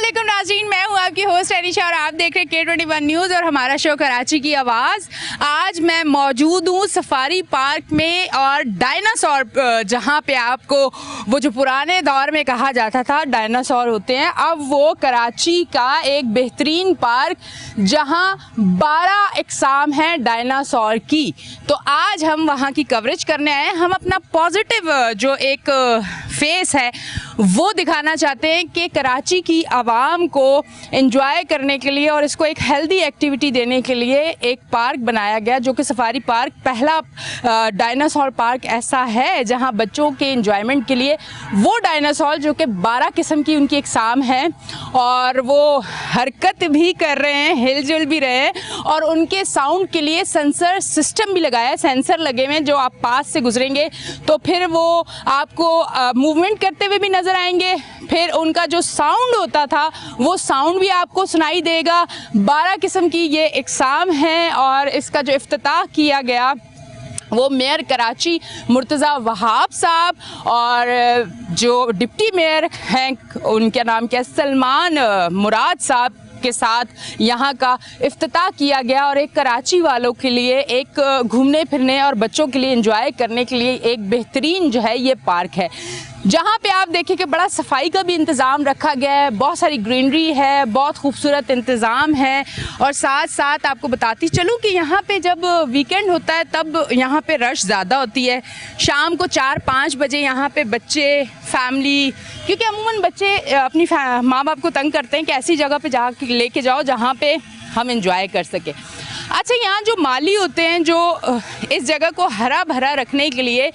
अस्सलामुअलैकुम नाज़रीन, मैं हूँ आपकी होस्ट अनीशा और आप देख रहे हैं K21 न्यूज़ और हमारा शो कराची की आवाज़। आज मैं मौजूद हूँ सफारी पार्क में और डायनासोर, जहाँ पे आपको वो जो पुराने दौर में कहा जाता था डायनासोर होते हैं, अब वो कराची का एक बेहतरीन पार्क जहाँ 12 इकसाम हैं डायनासोर की। तो आज हम वहाँ की कवरेज करने आए हैं। हम अपना पॉजिटिव जो एक फेस है वो दिखाना चाहते हैं कि कराची की आवाम को एंजॉय करने के लिए और इसको एक हेल्दी एक्टिविटी देने के लिए एक पार्क बनाया गया, जो कि सफारी पार्क पहला डायनासोर पार्क ऐसा है जहां बच्चों के एंजॉयमेंट के लिए वो डायनासोर जो कि 12 किस्म की उनकी इकसाम है और वो हरकत भी कर रहे हैं, हिलजुल भी रहे हैं और उनके साउंड के लिए सेंसर सिस्टम भी लगाया है। सेंसर लगे हुए हैं, जो आप पास से गुजरेंगे तो फिर वो आपको मूवमेंट करते हुए भी नज़र आएंगे, फिर उनका जो साउंड होता था वो साउंड भी आपको सुनाई देगा। 12 किस्म की ये इकसाम हैं और इसका जो इफ्तिताह किया गया वो मेयर कराची मुर्तज़ा वहाब साहब और जो डिप्टी मेयर हैं उनका नाम क्या है, सलमान मुराद साहब के साथ यहाँ का इफ्तिताह किया गया और एक कराची वालों के लिए एक घूमने फिरने और बच्चों के लिए एंजॉय करने के लिए एक बेहतरीन जो है ये पार्क है, जहाँ पे आप देखें कि बड़ा सफाई का भी इंतज़ाम रखा गया है, बहुत सारी ग्रीनरी है, बहुत खूबसूरत इंतज़ाम है। और साथ साथ आपको बताती चलूँ कि यहाँ पे जब वीकेंड होता है तब यहाँ पे रश ज़्यादा होती है। शाम को 4-5 बजे यहाँ पे बच्चे, फैमिली, क्योंकि अमूमन बच्चे अपनी माँ बाप को तंग करते हैं कि ऐसी जगह पे जा लेके जाओ जहाँ पे हम इंजॉय कर सकें। अच्छा, यहाँ जो माली होते हैं जो इस जगह को हरा भरा रखने के लिए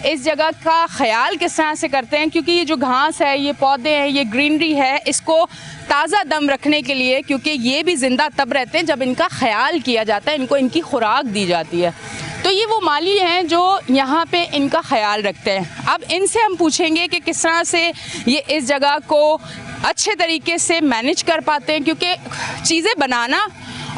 इस जगह का ख्याल किस तरह से करते हैं, क्योंकि ये जो घास है, ये पौधे हैं, ये ग्रीनरी है, इसको ताज़ा दम रखने के लिए, क्योंकि ये भी ज़िंदा तब रहते हैं जब इनका ख्याल किया जाता है, इनको इनकी खुराक दी जाती है। तो ये वो माली हैं जो यहाँ पे इनका ख्याल रखते हैं। अब इनसे हम पूछेंगे कि किस तरह से ये इस जगह को अच्छे तरीके से मैनेज कर पाते हैं, क्योंकि चीज़ें बनाना,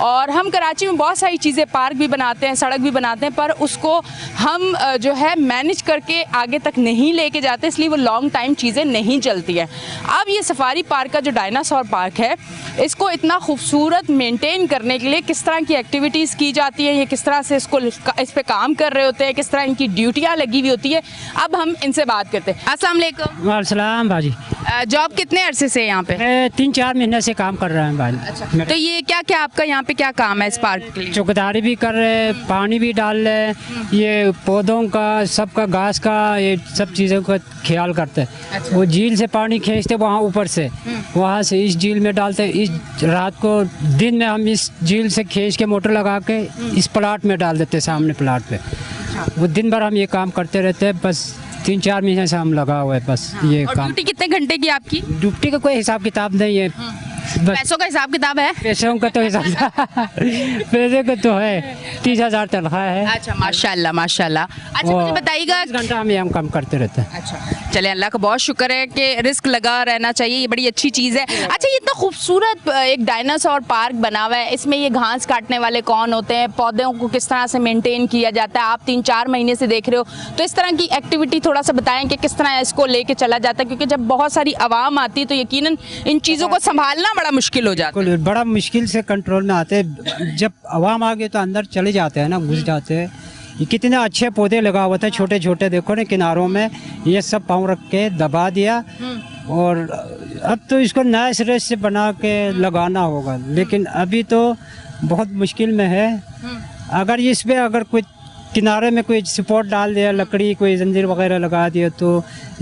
और हम कराची में बहुत सारी चीज़ें, पार्क भी बनाते हैं, सड़क भी बनाते हैं, पर उसको हम जो है मैनेज करके आगे तक नहीं लेके जाते, इसलिए वो लॉन्ग टाइम चीज़ें नहीं चलती हैं। अब ये सफारी पार्क का जो डायनासोर पार्क है, इसको इतना खूबसूरत मेंटेन करने के लिए किस तरह की एक्टिविटीज़ की जाती हैं, ये किस तरह से इस पर काम कर रहे होते हैं, किस तरह इनकी ड्यूटियाँ लगी हुई होती है, अब हम इनसे बात करते हैं। अस्सलाम वालेकुम। वालेकुम भाजी। जॉब कितने अरसे से यहाँ पे? 3-4 महीने से काम कर रहे हैं भाई। अच्छा, तो ये क्या क्या आपका यहाँ पे क्या काम है इस पार्क के लिए? चौकीदारी भी कर रहे हैं, पानी भी डाल रहे हैं, ये पौधों का, सबका, घास का, ये सब चीज़ों का ख्याल करते हैं। अच्छा। वो झील से पानी खींचते वहाँ ऊपर से, वहाँ से इस झील में डालते, इस रात को दिन में हम इस झील से खींच के मोटर लगा के इस प्लाट में डाल देते, सामने प्लाट पे। वो दिन भर हम ये काम करते रहते हैं, बस 3-4 महीने से हम लगा हुए हैं बस ये और काम। ड्यूटी कितने घंटे की आपकी? ड्यूटी का कोई हिसाब किताब नहीं है, बस पैसों का हिसाब किताब है? पैसों का तो हिसाब पैसे का तो है, 30,000 तनख्वाह है। अच्छा, माशाल्लाह माशाल्लाह। अच्छा, मुझे बताइएगा, 20 घंटा हम काम करते रहते हैं। अच्छा, चले, अल्लाह का बहुत शुक्र है कि रिस्क लगा रहना चाहिए, ये बड़ी अच्छी चीज़ है। अच्छा, ये इतना खूबसूरत एक डायनासोर पार्क बना हुआ है, इसमें ये घास काटने वाले कौन होते हैं, पौधों को किस तरह से मेंटेन किया जाता है, आप 3-4 महीने से देख रहे हो, तो इस तरह की एक्टिविटी थोड़ा सा बताएं कि किस तरह इसको लेके चला जाता है, क्योंकि जब बहुत सारी आवाम आती है तो यकीनन इन चीज़ों को संभालना बड़ा मुश्किल हो जाता है। बड़ा मुश्किल से कंट्रोल में आते हैं, जब आवाम आ गए तो अंदर चले जाते हैं ना, घुस जाते हैं। ये कितने अच्छे पौधे लगा हुआ था, छोटे छोटे, देखो ना किनारों में, ये सब पाँव रख के दबा दिया और अब तो इसको नए सिरे से बना के लगाना होगा, लेकिन अभी तो बहुत मुश्किल में है। अगर इस पे अगर कोई किनारे में कोई सपोर्ट डाल दिया, लकड़ी कोई जंजीर वगैरह लगा दिया तो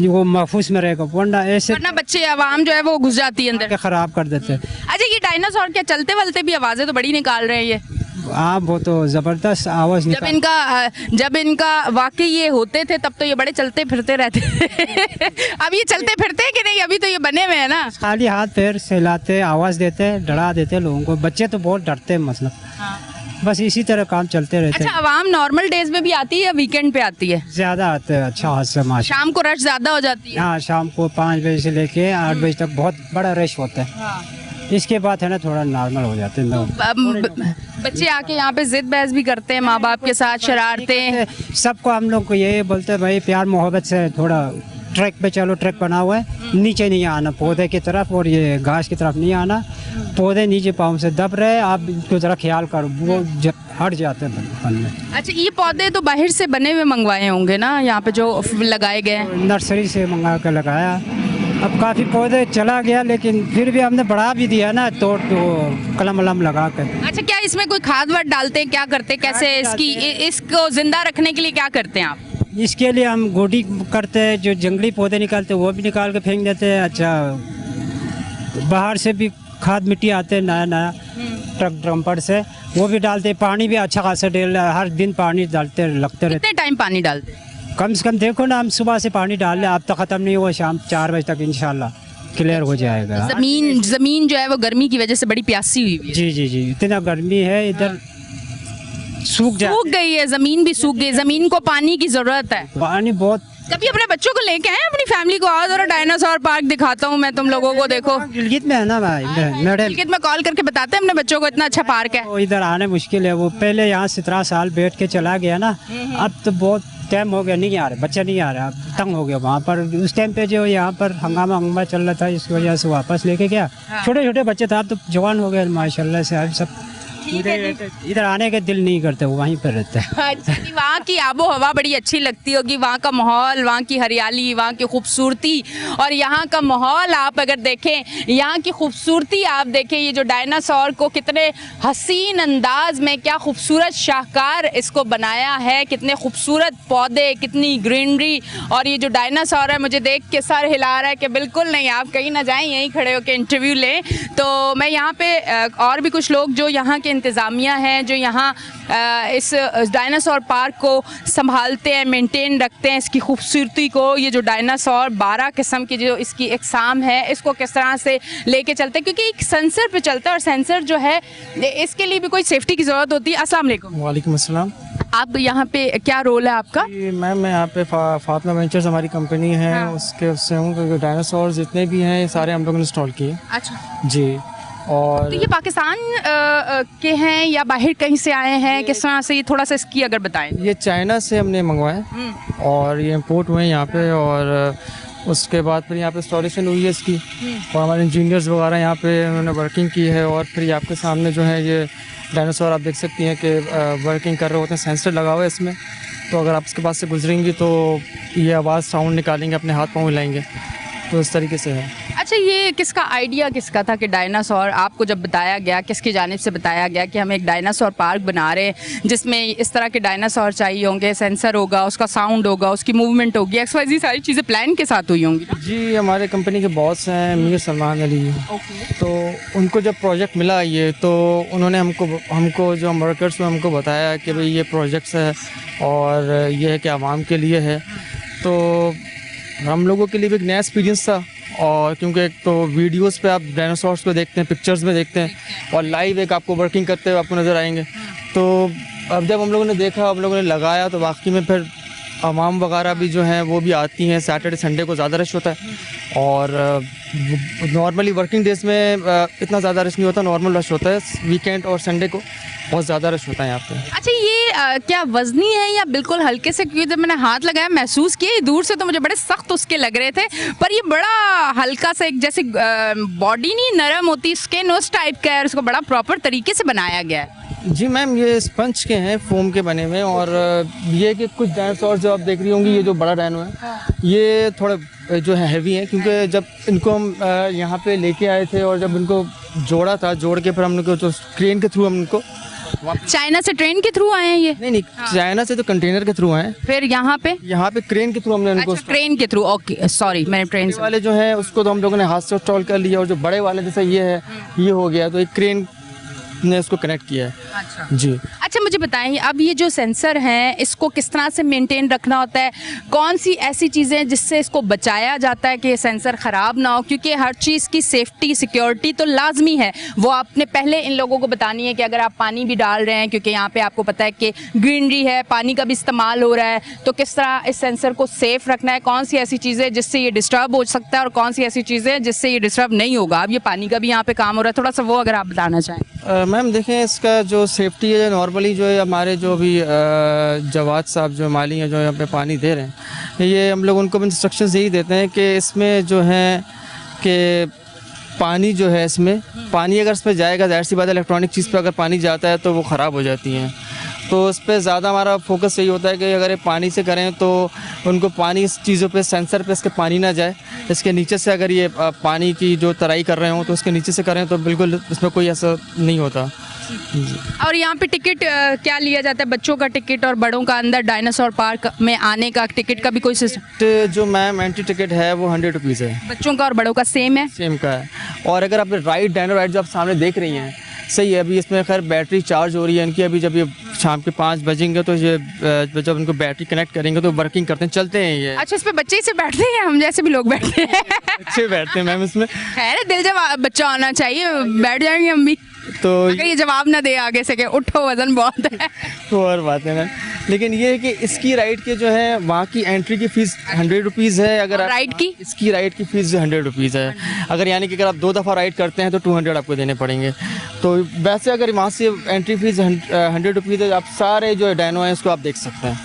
वो महफूज में रहेगा, वरना ऐसे बच्चे, आवाम जो है वो घुस जाती है अंदर, खराब कर देते हैं। अच्छा, ये डायनासोर क्या चलते वलते भी आवाज़ें तो बड़ी निकाल रहे हैं ये? हाँ, वो तो ज़बरदस्त आवाज़ निकाल। जब इनका वाकई ये होते थे तब तो ये बड़े चलते फिरते रहते अब ये चलते फिरते हैं कि नहीं? अभी तो ये बने हुए हैं ना, खाली हाथ पैर सहलाते, आवाज़ देते, डरा देते लोगों को, बच्चे तो बहुत डरते हैं मतलब। हाँ। बस इसी तरह काम चलते रहते हैं। अच्छा, आवाम नॉर्मल डेज में भी आती है या वीकेंड पे आती है? ज़्यादा आते हैं, अच्छा हाथ से। शाम को रश ज़्यादा हो जाती है? हाँ, शाम को 5 बजे से लेके 8 बजे तक बहुत बड़ा रश होता है। हाँ। इसके बाद है ना थोड़ा नॉर्मल हो जाते हैं लोग। बच्चे आके यहाँ पे जिद बहस भी करते हैं माँ बाप के साथ, शरारते। सबको हम लोग को ये बोलते हैं भाई प्यार मोहब्बत से थोड़ा ट्रैक पे चलो, ट्रैक बना हुआ है, नीचे नहीं आना पौधे की तरफ और ये घास की तरफ नहीं आना। पौधे नीचे पाँव से दब रहे, आप इनको ज़रा ख्याल करो, वो हट जाते हैं फल में। अच्छा, ये पौधे तो बाहर से बने हुए मंगवाए होंगे ना, यहाँ पे जो लगाए गए हैं? नर्सरी से मंगा कर लगाया। अब काफ़ी पौधे चला गया, लेकिन फिर भी हमने बढ़ा भी दिया ना, तोड़ तो कलम वलम लगा कर। अच्छा, क्या इसमें कोई खाद वाद डालते हैं, क्या करते हैं, कैसे इसको जिंदा रखने के लिए क्या करते हैं आप? इसके लिए हम गोडी करते हैं, जो जंगली पौधे निकालते हैं वो भी निकाल के फेंक देते हैं। अच्छा, बाहर से भी खाद मिट्टी आते हैं नया नया ट्रक ड्रम्पर से, वो भी डालते हैं। पानी भी अच्छा खासा हर दिन पानी डालते लगते रहते। कितने टाइम पानी डालते हैं? कम से कम देखो ना, हम सुबह से पानी डाल रहे, अब तक ख़त्म नहीं हुआ, शाम 4 बजे तक इंशाल्लाह क्लियर हो जाएगा। जमीन जो है वो गर्मी की वजह से बड़ी प्यासी हुई है। जी, इतना गर्मी है इधर, सूख गई है ज़मीन, भी सूख गई। ज़मीन को पानी की ज़रूरत है, पानी बहुत। कभी अपने बच्चों को लेके आए, अपनी फैमिली को? आओ जरा, डायनासोर पार्क दिखाता हूँ मैं तुम लोगों को, देखो। गिलगित में है ना भाई, मैडम गिलगित में कॉल करके बताते हैं अपने बच्चों को, इतना अच्छा पार्क है। वो इधर आने मुश्किल है, वो पहले यहाँ 17 साल बैठ के चला गया ना, अब तो बहुत टाइम हो गया, नहीं आ रहे बच्चे, नहीं आ रहे, अब तंग हो गया वहाँ पर। उस टाइम पे जो यहाँ पर हंगामा चल रहा था, इस वजह से वापस लेके गया। छोटे छोटे बच्चे था, अब तो जवान हो गए माशाल्लाह से, अब सब इधर आने के दिल नहीं करते, वो वहीं पर रहते हैं। अच्छा, वहाँ की आबो हवा बड़ी अच्छी लगती होगी, वहाँ का माहौल, वहाँ की हरियाली, वहाँ की खूबसूरती। और यहाँ का माहौल आप अगर देखें, यहाँ की खूबसूरती आप देखें, ये जो डायनासोर को कितने हसीन अंदाज में, क्या खूबसूरत शाहकार इसको बनाया है, कितने खूबसूरत पौधे, कितनी ग्रीनरी। और ये जो डायनासोर है, मुझे देख के सर हिला रहा है कि बिल्कुल नहीं, आप कहीं ना जाएं, यहीं खड़े होकर इंटरव्यू लें। तो मैं यहाँ पे और भी कुछ लोग जो यहाँ के इंतज़ामिया हैं, जो यहाँ इस डायनासोर पार्क को संभालते हैं, मेंटेन रखते हैं, इसकी खूबसूरती को। ये जो डायनासोर 12 किस्म की जो इसकी इकसाम है, इसको किस तरह से लेके चलते हैं, क्योंकि एक सेंसर पे चलता है, और सेंसर जो है इसके लिए भी कोई सेफ्टी की ज़रूरत होती है। अस्सलाम वालेकुम। वालेकुम अस्सलाम। आप यहाँ पे क्या रोल है आपका? मैम, मैं यहाँ पे फातिमा वेंचर्स हमारी कंपनी है, हाँ। उससे हूँ। डायनासोर जितने भी हैं, सारे हम लोगों ने इंस्टॉल किए। अच्छा जी। और तो ये पाकिस्तान के हैं या बाहर कहीं से आए हैं, किस तरह से? ये थोड़ा सा इसकी अगर बताएं। ये चाइना से हमने मंगवाए और ये इम्पोर्ट हुए यहाँ पे, और उसके बाद फिर यहाँ पे इंस्टॉलेशन हुई है इसकी, और हमारे इंजीनियर्स वगैरह यहाँ पे उन्होंने वर्किंग की है। और फिर ये आपके सामने जो है ये डायनासोर आप देख सकती हैं कि वर्किंग कर रहे होते हैं, सेंसर लगा हुआ है इसमें। तो अगर आप इसके पास से गुजरेंगी तो ये आवाज़ साउंड निकालेंगे, अपने हाथ पाँव हिलाएंगे, तो इस तरीके से है। अच्छा, ये किसका आइडिया किसका था कि डायनासोर, आपको जब बताया गया, किसकी जानिब से बताया गया कि हम एक डायनासोर पार्क बना रहे हैं जिसमें इस तरह के डायनासोर चाहिए होंगे, सेंसर होगा, उसका साउंड होगा, उसकी मूवमेंट होगी, XYZ सारी चीज़ें प्लान के साथ हुई होंगी? जी, हमारे कंपनी के बॉस हैं मीर सलमान अली। तो उनको जब प्रोजेक्ट मिला ये, तो उन्होंने हमको जो हम वर्कर्स में हमको बताया कि भाई ये प्रोजेक्ट्स है और ये है कि आवाम के लिए है। तो हम लोगों के लिए भी एक नया एक्सपीरियंस था, और क्योंकि एक तो वीडियोस पे आप डायनासोर्स को देखते हैं, पिक्चर्स में देखते हैं, और लाइव एक आपको वर्किंग करते हुए आपको नज़र आएंगे। तो अब जब हम लोगों ने देखा, हम लोगों ने लगाया, तो वाकई में फिर आवाम वगैरह भी जो हैं वो भी आती हैं। सैटरडे संडे को ज़्यादा रश होता है, और नॉर्मली वर्किंग डेज़ में इतना ज़्यादा रश नहीं होता, नॉर्मल रश होता है। वीकेंड और संडे को बहुत ज़्यादा रश होता है यहाँ पे। अच्छा, ये क्या वजनी है या बिल्कुल हल्के से? क्योंकि जब मैंने हाथ लगाया महसूस किया, दूर से तो मुझे बड़े सख्त उसके लग रहे थे, पर ये बड़ा हल्का सा, एक जैसे बॉडी नहीं नरम होती, स्किन उस टाइप का है, उसको बड़ा प्रॉपर तरीके से बनाया गया है। जी मैम, ये स्पंज के हैं, फोम के बने हुए, और ये कि कुछ डायनासोर जो आप देख रही होंगी, ये जो बड़ा डायनो है, ये थोड़े जो है हैवी है, क्योंकि जब इनको हम यहाँ पे लेके आए थे, और जब इनको जोड़ा था, जोड़ के फिर हमने जो क्रेन के थ्रू हम इनको चाइना से ट्रेन के थ्रू आए हैं ये? नहीं, चाइना से तो कंटेनर के थ्रू आए। फिर यहाँ पे क्रेन के थ्रू हमने इनको। अच्छा, ट्रेन के थ्रू, ओके, सॉरी, मैंने ट्रेन से। वाले जो है उसको तो हम लोगों ने हाथ से इंस्टॉल कर लिया, और जो बड़े वाले जैसे ये है, ये हो गया, तो एक क्रेन ने इसको कनेक्ट किया है। अच्छा जी। अच्छा, मुझे बताएं, अब ये जो सेंसर हैं, इसको किस तरह से मेंटेन रखना होता है? कौन सी ऐसी चीज़ें जिससे इसको बचाया जाता है कि ये सेंसर ख़राब ना हो? क्योंकि हर चीज़ की सेफ्टी, सिक्योरिटी तो लाजमी है, वो आपने पहले इन लोगों को बतानी है कि अगर आप पानी भी डाल रहे हैं, क्योंकि यहाँ पे आपको पता है कि ग्रीनरी है, पानी का भी इस्तेमाल हो रहा है, तो किस तरह इस सेंसर को सेफ़ रखना है? कौन सी ऐसी चीज़ें जिससे ये डिस्टर्ब हो सकता है, और कौन सी ऐसी चीज़ें जिससे ये डिस्टर्ब नहीं होगा? अब ये पानी का भी यहाँ पे काम हो रहा है, थोड़ा सा वो अगर आप बताना चाहें। मैम देखें, इसका जो सेफ्टी है, नॉर्मली नॉर्मली जो है हमारे जो भी जवाद साहब जो माली हैं जो यहाँ पे पानी दे रहे हैं, ये हम लोग उनको इंस्ट्रक्शंस यही देते हैं कि इसमें जो है कि पानी जो है इसमें पानी अगर इसमें जाएगा, जाहिर सी बात है इलेक्ट्रॉनिक चीज़ पे अगर पानी जाता है तो वो ख़राब हो जाती हैं। तो उस पर ज़्यादा हमारा फोकस यही होता है कि अगर ये पानी से करें तो उनको पानी इस चीज़ों पे सेंसर पे इसके पानी ना जाए, इसके नीचे से अगर ये पानी की जो तराई कर रहे हों तो उसके नीचे से करें तो बिल्कुल इसमें कोई ऐसा नहीं होता। और यहाँ पे टिकट क्या लिया जाता है, बच्चों का टिकट और बड़ों का अंदर डायनासोर पार्क में आने का टिकट का भी कोई सिस्टम? तो जो मैम एंट्री टिकट है वो 100 रुपीज़ है, बच्चों का और बड़ों का सेम है? सेम का है। और अगर आप राइड डायनो राइड जो आप सामने देख रही हैं, सही है, अभी इसमें खैर बैटरी चार्ज हो रही है इनकी, अभी जब ये शाम के 5 बजेंगे तो ये जब इनको बैटरी कनेक्ट करेंगे तो वर्किंग करते हैं, चलते हैं ये। अच्छा, इस पे बच्चे से बैठते हैं, हम जैसे भी लोग बैठते हैं? अच्छे बैठते हैं मैम इसमें। खैर दिल जब बच्चा होना चाहिए, बैठ जाएंगे हम भी। तो अगर ये जवाब ना दे आगे से कि उठो वजन बहुत है। तो और बात है मैम, लेकिन ये है कि इसकी राइड के जो है वहाँ की एंट्री की फ़ीस 100 रुपीज़ है। अगर आप राइड की? इसकी राइड की फ़ीस 100 रुपीज़ है। अगर यानी कि अगर आप 2 दफ़ा राइड करते हैं तो 200 आपको देने पड़ेंगे। तो वैसे अगर वहाँ से एंट्री फ़ीस 100 रुपीज़ है, आप सारे जो डायनो हैं इसको आप देख सकते हैं।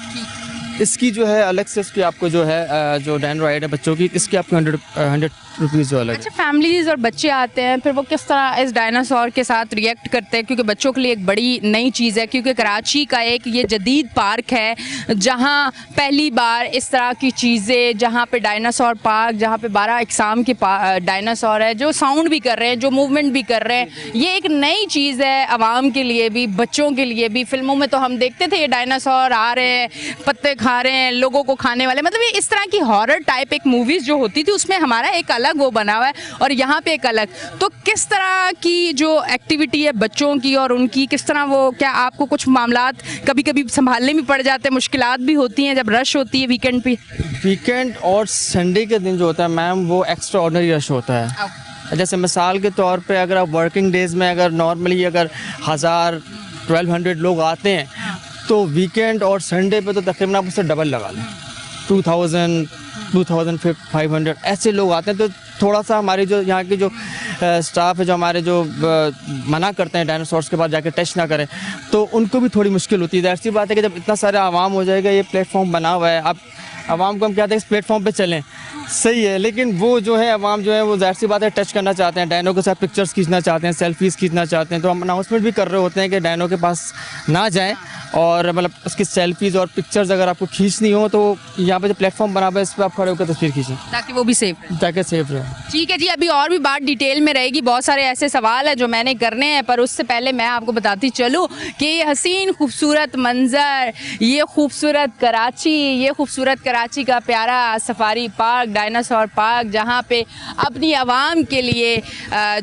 इसकी जो है अलग से इसकी आपको जो है जो डायनो राइड है बच्चों की, इसकी आपको 100 रुपीज़ जो अलग है। अच्छा, फैमिलीज और बच्चे आते हैं, फिर वो किस तरह इस डायनासोर के साथ रिएक्ट करते हैं? क्योंकि बच्चों के लिए एक बड़ी नई चीज़ है, क्योंकि कराची का एक ये जदीद पार्क है जहाँ पहली बार इस तरह की चीज़ें, जहाँ पे डायनासोर पार्क, जहाँ पे 12 अक़साम के डायनासोर है जो साउंड भी कर रहे हैं, जो मूवमेंट भी कर रहे हैं। ये एक नई चीज़ है आवाम के लिए भी, बच्चों के लिए भी। फिल्मों में तो हम देखते थे ये डायनासोर आ रहे हैं, पत्ते खा रहे हैं, लोगों को खाने वाले, मतलब ये इस तरह की हॉरर टाइप एक मूवीज़ जो होती थी उसमें हमारा एक अलग वो बना हुआ है और यहाँ पे एक अलग। तो किस तरह की जो एक्टिविटी है बच्चों की और उनकी, किस तरह वो, क्या आपको कुछ मामलात कभी कभी संभालने भी पड़ जाते हैं, मुश्किलात भी होती हैं जब रश होती है वीकेंड पे? वीकेंड और संडे के दिन जो होता है मैम वो एक्स्ट्रा ऑर्डिनरी रश होता है। जैसे मिसाल के तौर पे अगर आप वर्किंग डेज़ में अगर नॉर्मली अगर 1000-1200 लोग आते हैं तो वीकेंड और संडे पे तो तकरीबन आप उससे डबल लगा लें, 2000, 2500 ऐसे लोग आते हैं। तो थोड़ा सा हमारी जो यहाँ की जो स्टाफ है जो हमारे जो मना करते हैं डायनासोर्स के बाद जाके टच ना करें, तो उनको भी थोड़ी मुश्किल होती है। ज़ाहिर सी बात है कि जब इतना सारा आवाम हो जाएगा, ये प्लेटफॉर्म बना हुआ है, अब आवाम को हम कहते हैं इस प्लेटफॉर्म पे चलें, सही है, लेकिन वो जो है आवाम जो है वो ज़ाहिर सी बात है टच करना चाहते हैं, डायनो के साथ पिक्चर्स खींचना चाहते हैं, सेल्फीज़ खींचना चाहते हैं। तो हम अनाउंसमेंट भी कर रहे होते हैं कि डायनो के पास ना जाएं और मतलब उसकी सेल्फीज़ और पिक्चर्स अगर आपको खींचनी हो तो यहाँ पे जो प्लेटफॉर्म बना हुआ है इस पर आप खड़े होकर तस्वीर खींचें ताकि वो भी सेफ रहे, ताकि सेफ रहे। ठीक है जी, अभी और भी बात डिटेल में रहेगी, बहुत सारे ऐसे सवाल हैं जो मैंने करने हैं, पर उससे पहले मैं आपको बताती चलूँ कि ये हसीन खूबसूरत मंज़र, ये खूबसूरत कराची, ये खूबसूरत कराची का प्यारा सफारी पार्क, डायनासोर पार्क, जहाँ पे अपनी आवाम के लिए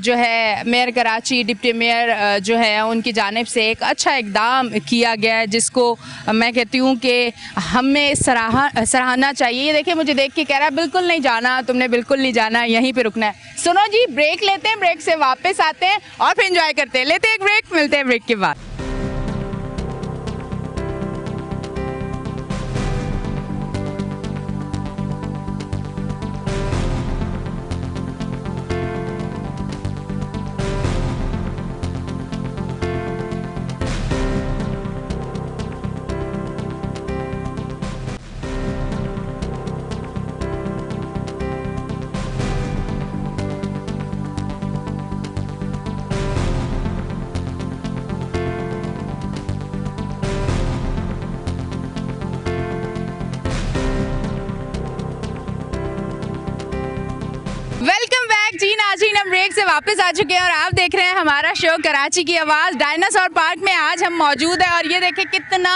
जो है मेयर कराची, डिप्टी मेयर जो है उनकी जानिब से एक अच्छा इक़दाम किया गया है, जिसको मैं कहती हूँ कि हमें सराहना चाहिए। ये देखिए मुझे देख के कह रहा है बिल्कुल नहीं जाना, तुमने बिल्कुल नहीं जाना, यहीं पे रुकना है। सुनो जी, ब्रेक लेते हैं, ब्रेक से वापस आते हैं और फिर एंजॉय करते हैं। लेते हैं एक ब्रेक, मिलते हैं ब्रेक के बाद। वेलकम बैक जी नाज़रीन, हम ब्रेक से वापस आ चुके हैं और आप देख रहे हैं हमारा शो कराची की आवाज़। डायनासोर पार्क में आज हम मौजूद हैं और ये देखें कितना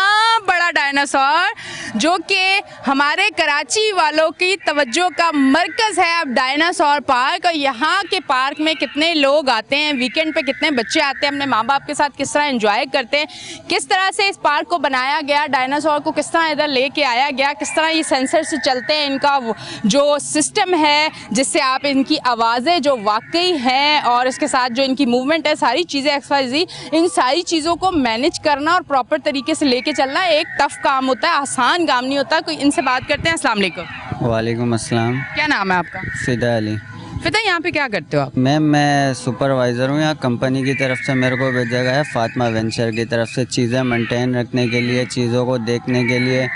बड़ा डायनासोर, जो कि हमारे कराची वालों की तवज्जो का मरकज़ है अब डायनासोर पार्क। और यहाँ के पार्क में कितने लोग आते हैं, वीकेंड पे कितने बच्चे आते हैं, अपने माँ बाप के साथ किस तरह एंजॉय करते हैं, किस तरह से इस पार्क को बनाया गया, डायनासोर को किस तरह इधर लेके आया गया, किस तरह ये सेंसर से चलते हैं, इनका जो सिस्टम है जिससे आप इनकी आवाज़ें जो वाकई हैं और इसके साथ जो इनकी मूवमेंट है, सारी चीज़ें XYZ, इन सारी चीज़ों को मैनेज करना और प्रॉपर तरीके से लेके चलना एक टफ़ काम होता है, आसान काम नहीं होता। कोई इनसे बात करते हैं। अस्सलाम वालेकुम। वालेकुम अस्सलाम। क्या नाम है आपका? फिदा अली। फिदा यहाँ पे क्या करते हो आप? मैम मैं सुपरवाइज़र हूँ यहाँ कंपनी की तरफ से मेरे को भेजा गया है फातिमा वेंचर की तरफ से चीज़ें मेंटेन रखने के लिए, चीज़ों को देखने के लिए,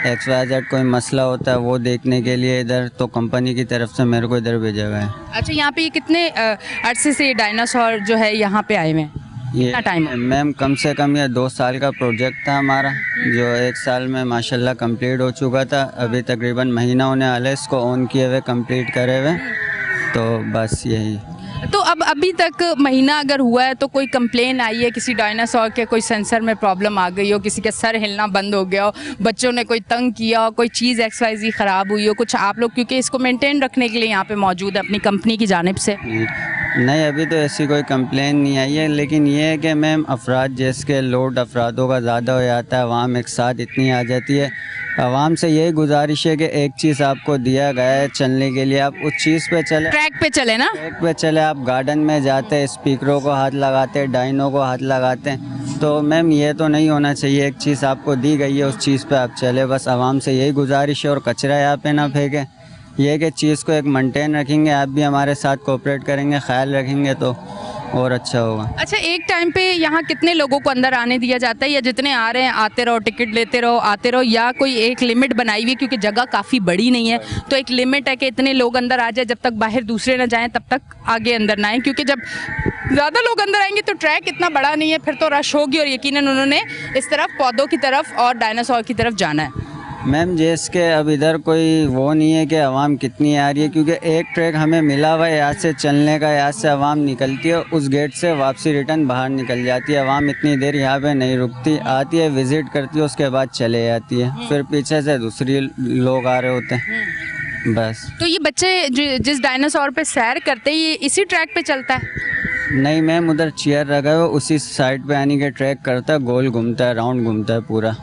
XYZ कोई मसला होता है वो देखने के लिए इधर, तो कंपनी की तरफ से मेरे को इधर भेजा गया है। अच्छा, यहाँ पे ये कितने अरसे से डायनासोर जो है यहाँ पे आए हुए हैं? ये कितना टाइम हो? मैम कम से कम ये 2 साल का प्रोजेक्ट था हमारा, जो 1 साल में माशाल्लाह कंप्लीट हो चुका था। अभी तकरीबन महीना होने वाला है इसको ऑन किए हुए, कंप्लीट करे हुए, तो बस यही। तो अब अभी तक महीना अगर हुआ है तो कोई कंप्लेन आई है किसी डायनासोर के, कोई सेंसर में प्रॉब्लम आ गई हो, किसी का सर हिलना बंद हो गया हो, बच्चों ने कोई तंग किया हो, कोई चीज़ XYZ ख़राब हुई हो, कुछ आप लोग क्योंकि इसको मेंटेन रखने के लिए यहाँ पे मौजूद है अपनी कंपनी की जानिब से? नहीं, अभी तो ऐसी कोई कंप्लेन नहीं आई है, लेकिन ये है कि मैम अफराद जिसके लोड अफरादों का ज़्यादा हो जाता है, आवाम एक साथ इतनी आ जाती है। आवाम से यही गुजारिश है कि एक चीज़ आपको दिया गया है चलने के लिए, आप उस चीज़ पे चले, ट्रैक पे चले ना। ट्रैक पे चले। आप गार्डन में जाते, स्पीकरों को हाथ लगाते, डाइनों को हाथ लगाते, तो मैम ये तो नहीं होना चाहिए। एक चीज़ आपको दी गई है, उस चीज़ पे आप चले। बस आवाम से यही गुजारिश है, और कचरा यहाँ पे ना फेंके। ये कि चीज़ को एक मेंटेन रखेंगे, आप भी हमारे साथ कोऑपरेट करेंगे, ख्याल रखेंगे तो और अच्छा होगा। अच्छा, एक टाइम पे यहाँ कितने लोगों को अंदर आने दिया जाता है, या जितने आ रहे हैं आते रहो, टिकट लेते रहो, आते रहो, या कोई एक लिमिट बनाई हुई है? क्योंकि जगह काफ़ी बड़ी नहीं है, तो एक लिमिट है कि इतने लोग अंदर आ जाए, जब तक बाहर दूसरे ना जाएं तब तक आगे अंदर ना आए, क्योंकि जब ज़्यादा लोग अंदर आएंगे तो ट्रैक इतना बड़ा नहीं है, फिर तो रश होगी, और यकीनन उन्होंने इस तरफ पौधों की तरफ और डायनासोर की तरफ जाना है। मैम जिसके अब इधर कोई वो नहीं है कि आवाम कितनी आ रही है, क्योंकि एक ट्रैक हमें मिला हुआ है यहाँ से चलने का, यहाँ से आवाम निकलती है, उस गेट से वापसी रिटर्न बाहर निकल जाती है। आवाम इतनी देर यहाँ पे नहीं रुकती, आती है, विज़िट करती है, उसके बाद चले जाती है, फिर पीछे से दूसरी लोग आ रहे होते हैं बस। तो ये बच्चे जिस डायनासोर पे सैर करते हैं, ये इसी ट्रैक पे चलता है? नहीं मैम, उधर चेयर लगा हुआ, उसी साइड पे यानी कि ट्रैक करता है, गोल घूमता है, राउंड घूमता है पूरा।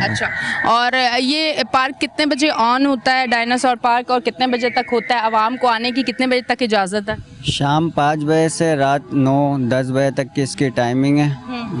अच्छा, और ये पार्क कितने बजे ऑन होता है, डायनासोर पार्क, और कितने बजे तक होता है? आवाम को आने की कितने बजे तक इजाज़त है? शाम 5 बजे से रात 9-10 बजे तक की इसकी टाइमिंग है।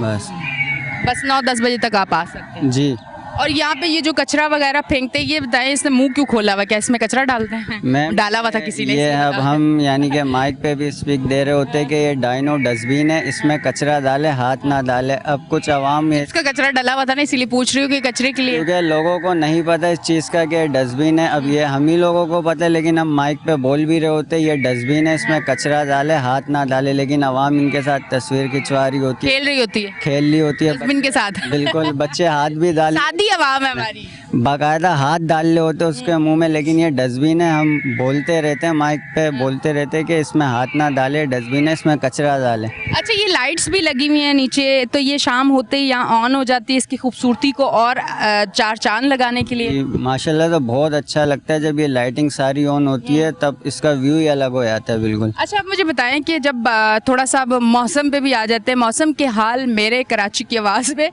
बस 9-10 बजे तक आप आ सकते हैं जी। और यहाँ पे ये जो कचरा वगैरह फेंकते हैं, ये बताएं, इसने मुंह क्यों खोला हुआ? क्या इसमें कचरा डालते हैं? मैम डाला हुआ था किसी ने? ये अब हम यानी कि माइक पे भी स्पीक दे रहे होते कि ये डाइनो डस्टबिन है, इसमें कचरा डाले, हाथ ना डाले। अब कुछ आवाम इसका कचरा डला हुआ था ना, इसीलिए पूछ रही हूँ कि कचरे के लिए। क्योंकि लोगों को नहीं पता इस चीज़ का कि ये डस्टबिन है। अब ये हम ही लोगों को पता है, लेकिन हम माइक पे बोल भी रहे होते ये डस्टबिन है, इसमें कचरा डाले, हाथ ना डाले, लेकिन आवाम इनके साथ तस्वीर खिंचवा रही होती है, खेल रही होती है खेल रही होती है डस्टबिन के साथ। बिल्कुल, बच्चे हाथ भी डाल, सादी आवाम है हमारी। बाकायदा हाथ डाल ले होते उसके मुंह में, लेकिन ये डस्टबिन है। हम बोलते रहते हैं माइक पे, बोलते रहते हैं कि इसमें हाथ ना डाले, डस्टबिन है, इसमें कचरा डाले। अच्छा, ये लाइट्स भी लगी हुई हैं नीचे, तो ये शाम होते ही यहाँ ऑन हो जाती है इसकी खूबसूरती को और चार चांद लगाने के लिए। माशाल्लाह तो बहुत अच्छा लगता है जब ये लाइटिंग सारी ऑन होती है, तब इसका व्यू ही अलग हो जाता है बिल्कुल। अच्छा, आप मुझे बताएं कि जब थोड़ा सा अब मौसम पे भी आ जाते हैं, मौसम के हाल मेरे कराची की आवाज़ में,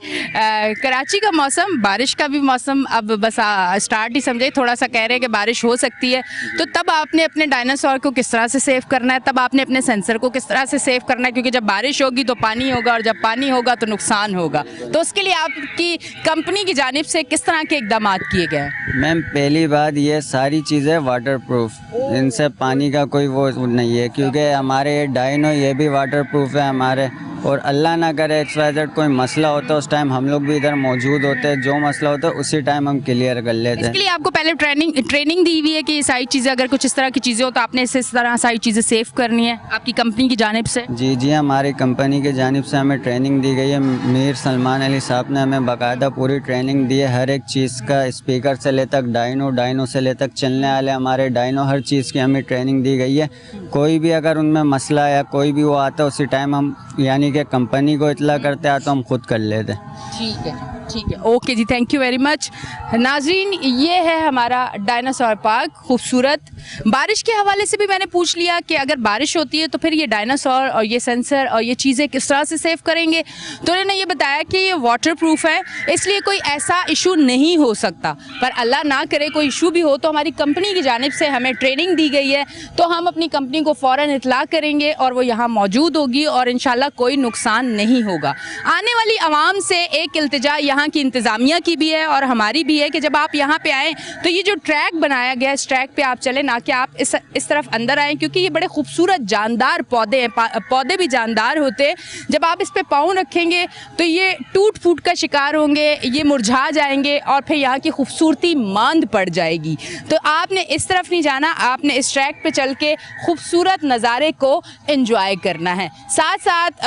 कराची का मौसम, बारिश का भी मौसम अब बस स्टार्ट ही समझे, थोड़ा सा कह रहे हैं कि बारिश हो सकती है, तो तब आपने अपने डायनासोर को किस तरह से सेव करना है, तब आपने अपने सेंसर को किस तरह से सेव करना है, क्योंकि जब बारिश होगी तो पानी होगा, और जब पानी होगा तो नुकसान होगा, तो उसके लिए आपकी कंपनी की जानिब से किस तरह के इकदाम किए गए? मैम पहली बात, ये सारी चीज़ें वाटर प्रूफ, इनसे पानी का कोई वो नहीं है, क्योंकि हमारे डाइनो ये भी वाटर प्रूफ है हमारे, और अल्लाह ना करे XYZ कोई मसला होता है उस टाइम हम लोग भी इधर मौजूद होते हैं, जो मसला होता है उसी टाइम हम क्लियर कर लेते हैं। इसके लिए आपको पहले ट्रेनिंग दी हुई है कि ये सारी चीज़ें, अगर कुछ इस तरह की चीज़ें हो तो आपने इस तरह सारी चीज़ें सेव करनी है आपकी कंपनी की जानिब से? जी जी, हमारी कंपनी की जानिब से हमें ट्रेनिंग दी गई है। मीर सलमान अली साहब ने हमें बाकायदा पूरी ट्रेनिंग दी है, हर एक चीज़ का, स्पीकर से ले तक डाइनो से ले तक चलने वाले हमारे डाइनो, हर चीज़ की हमें ट्रेनिंग दी गई है। कोई भी अगर उनमें मसला या कोई भी वो आता है, उसी टाइम हम यानी कि कंपनी को इतला करते हैं तो हम खुद कर लेते हैं। ठीक है, ठीक है, okay ji, thank you very much. Nazreen, ये है हमारा डायनासोर पार्क, खूबसूरत। बारिश के हवाले से भी मैंने पूछ लिया कि अगर बारिश होती है तो फिर ये डायनासोर और ये सेंसर और ये चीज़ें किस तरह से सेव करेंगे, तो उन्होंने ये बताया कि ये वाटर प्रूफ है, इसलिए कोई ऐसा इशू नहीं हो सकता, पर अल्लाह ना करे कोई इशू भी हो तो हमारी कंपनी की जानिब से हमें ट्रेनिंग दी गई है, तो हम अपनी कंपनी को फ़ौरन इतला करेंगे और वो यहाँ मौजूद होगी और इंशाल्लाह कोई नुकसान नहीं होगा। आने वाली आवाम से एक इल्तिजा यहाँ की इंतज़ामिया की भी है और हमारी भी है कि जब आप यहाँ पे आएँ तो ये जो ट्रैक बनाया गया है इस ट्रैक पे आप चलें, ना कि आप इस तरफ अंदर आएँ, क्योंकि ये बड़े खूबसूरत जानदार पौधे हैं, पौधे भी जानदार होते हैं। जब आप इस पे पाँव रखेंगे तो ये टूट फूट का शिकार होंगे, ये मुरझा जाएंगे और फिर यहाँ की खूबसूरती मांद पड़ जाएगी। तो आपने इस तरफ नहीं जाना, आपने इस ट्रैक पे चल के खूबसूरत नज़ारे को एंजॉय करना है। साथ साथ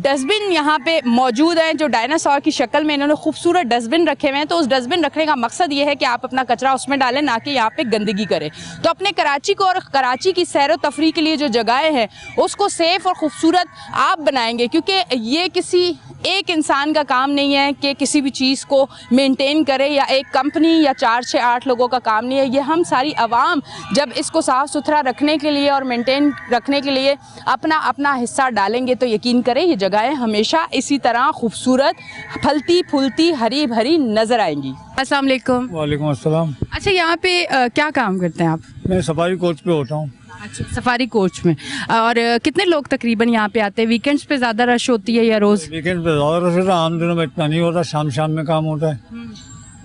डस्टबिन यहाँ पे मौजूद हैं जो डायनासोर की शक्ल में इन्होंने खूबसूरत डस्टबिन रखे हुए हैं। तो उस डस्टबिन रखने का मकसद ये है कि आप अपना कचरा उसमें डालें, ना कि यहाँ पे गंदगी करें। तो अपने कराची को और कराची की सैर व तफरी के लिए जो जगहें हैं उसको सेफ़ और ख़ूबसूरत आप बनाएंगे, क्योंकि ये किसी एक इंसान का काम नहीं है कि किसी भी चीज़ को मेंटेन करे, या एक कंपनी या 4 6 8 लोगों का काम नहीं है। ये हम सारी आवाम जब इसको साफ़ सुथरा रखने के लिए और मेंटेन रखने के लिए अपना अपना हिस्सा डालेंगे तो यकीन करें ये जगहें हमेशा इसी तरह खूबसूरत फलती फूलती हरी भरी नज़र आएंगी। अस्सलाम वालेकुम। वालेकुम अस्सलाम। अच्छा, यहाँ पे क्या काम करते हैं आप? मैं सफारी कोच पे होता हूँ। अच्छा, सफारी कोच में। और कितने लोग तकरीबन यहाँ पे आते हैं? वीकेंड्स पे ज़्यादा रश होती है या रोज़? वीकेंड पे ज़्यादा रश होता है, आम दिनों में इतना नहीं होता, शाम में काम होता है।